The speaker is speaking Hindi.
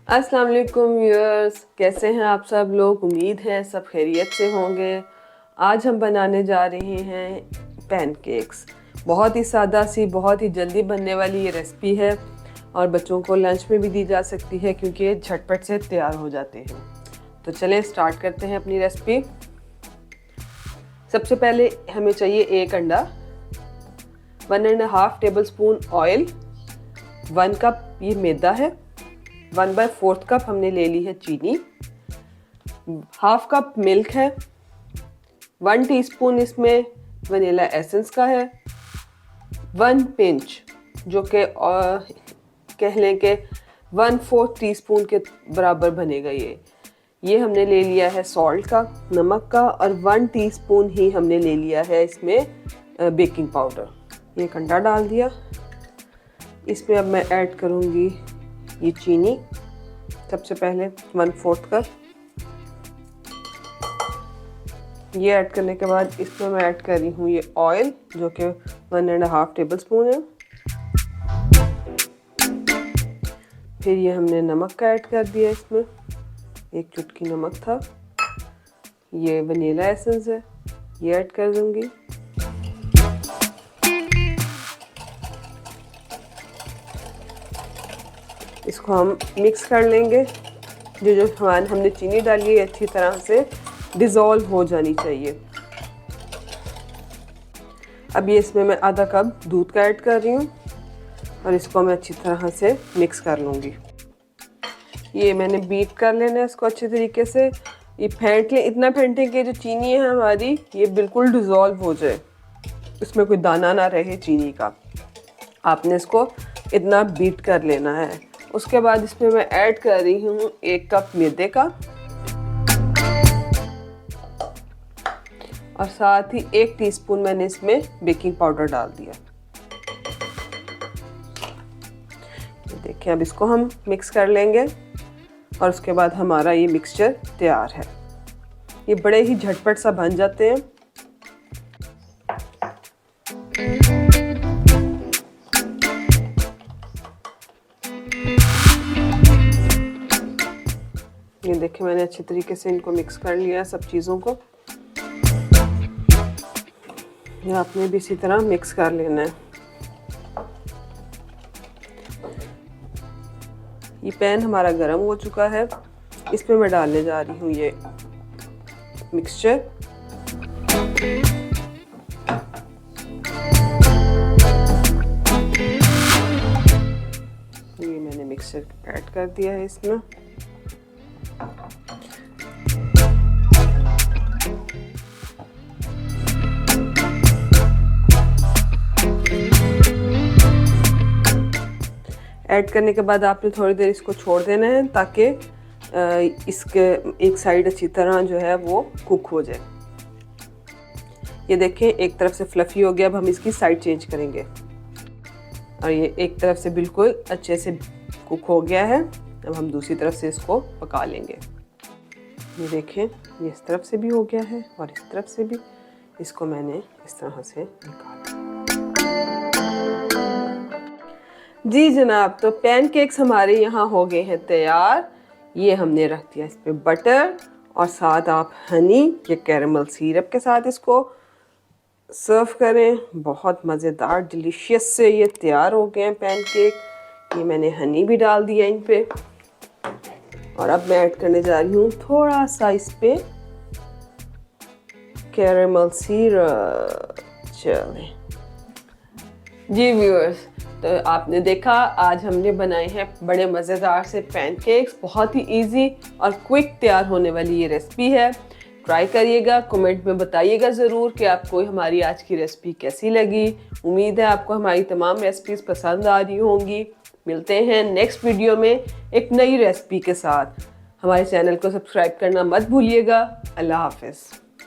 अस्सलाम वालेकुम व्यूअर्स, कैसे हैं आप सब लोग। उम्मीद है सब खैरियत से होंगे। आज हम बनाने जा रहे हैं पैनकेक्स। बहुत ही सादा सी, बहुत ही जल्दी बनने वाली ये रेसिपी है और बच्चों को लंच में भी दी जा सकती है क्योंकि ये झटपट से तैयार हो जाते हैं। तो चलें स्टार्ट करते हैं अपनी रेसिपी। सबसे पहले हमें चाहिए एक अंडा, 1.5 टेबलस्पून ऑयल, 1 कप ये मैदा है, 1/4 कप हमने ले ली है चीनी, 1/2 कप मिल्क है, 1 टीस्पून इसमें वनीला एसेंस का है, 1 पिंच जो कि कह लें कि 1/4 टीस्पून के बराबर बनेगा ये हमने ले लिया है सॉल्ट का, नमक का, और 1 टीस्पून ही हमने ले लिया है इसमें बेकिंग पाउडर। ये अंडा डाल दिया। इसमें अब मैं ऐड करूँगी ये चीनी। सबसे पहले 1/4 कप ये ऐड करने के बाद इसमें मैं ऐड कर रही हूँ ये ऑयल जो कि 1.5 टेबलस्पून है। फिर ये हमने नमक का ऐड कर दिया, इसमें 1 चुटकी नमक था। ये वनीला एसेंस है, ये ऐड कर दूंगी। इसको हम मिक्स कर लेंगे। जो हमने चीनी डाली है अच्छी तरह से डिज़ोल्व हो जानी चाहिए। अब ये इसमें मैं आधा कप दूध का ऐड कर रही हूँ और इसको मैं अच्छी तरह से मिक्स कर लूँगी। ये मैंने बीट कर लेना है इसको अच्छे तरीके से। ये फेंट लें, इतना फेंटें कि जो चीनी है हमारी ये बिल्कुल डिज़ोल्व हो जाए, इसमें कोई दाना ना रहे चीनी का। आपने इसको इतना बीट कर लेना है। उसके बाद इसमें मैं ऐड कर रही हूँ 1 कप मैदे का और साथ ही 1 टीस्पून मैंने इसमें बेकिंग पाउडर डाल दिया। देखिए अब इसको हम मिक्स कर लेंगे और उसके बाद हमारा ये मिक्सचर तैयार है। ये बड़े ही झटपट सा बन जाते हैं। ये देखिए मैंने अच्छे तरीके से इनको मिक्स कर लिया सब चीज़ों को। ये आपने भी इसी तरह मिक्स कर लेना है। ये पैन हमारा गर्म हो चुका है, इसमें मैं डालने जा रही हूँ ये मिक्सचर। ये मैंने मिक्सचर ऐड कर दिया है इसमें। ऐड करने के बाद आपने थोड़ी देर इसको छोड़ देना है ताकि इसके एक साइड अच्छी तरह जो है वो कुक हो जाए। ये देखें एक तरफ से फ्लफी हो गया। अब हम इसकी साइड चेंज करेंगे और ये एक तरफ से बिल्कुल अच्छे से कुक हो गया है। अब हम दूसरी तरफ से इसको पका लेंगे। ये देखें ये इस तरफ से भी हो गया है और इस तरफ से भी। इसको मैंने इस तरह से निकाला। जी जनाब, तो पैनकेक्स हमारे यहाँ हो गए हैं तैयार। ये हमने रख दिया इस पे बटर और साथ आप हनी या कैरेमल सिरप के साथ इसको सर्व करें। बहुत मज़ेदार डिलीशियस से ये तैयार हो गए हैं पैनकेक। ये मैंने हनी भी डाल दिया इन पे और अब मैं ऐड करने जा रही हूँ थोड़ा सा इस पे कैरेमल सिरप। चलें जी व्यूअर्स, तो आपने देखा आज हमने बनाए हैं बड़े मज़ेदार से पैनकेक्स। बहुत ही इजी और क्विक तैयार होने वाली ये रेसिपी है। ट्राई करिएगा, कमेंट में बताइएगा ज़रूर कि आपको हमारी आज की रेसिपी कैसी लगी। उम्मीद है आपको हमारी तमाम रेसिपीज़ पसंद आ रही होंगी। मिलते हैं नेक्स्ट वीडियो में एक नई रेसिपी के साथ। हमारे चैनल को सब्सक्राइब करना मत भूलिएगा। अल्लाह हाफ़िज़।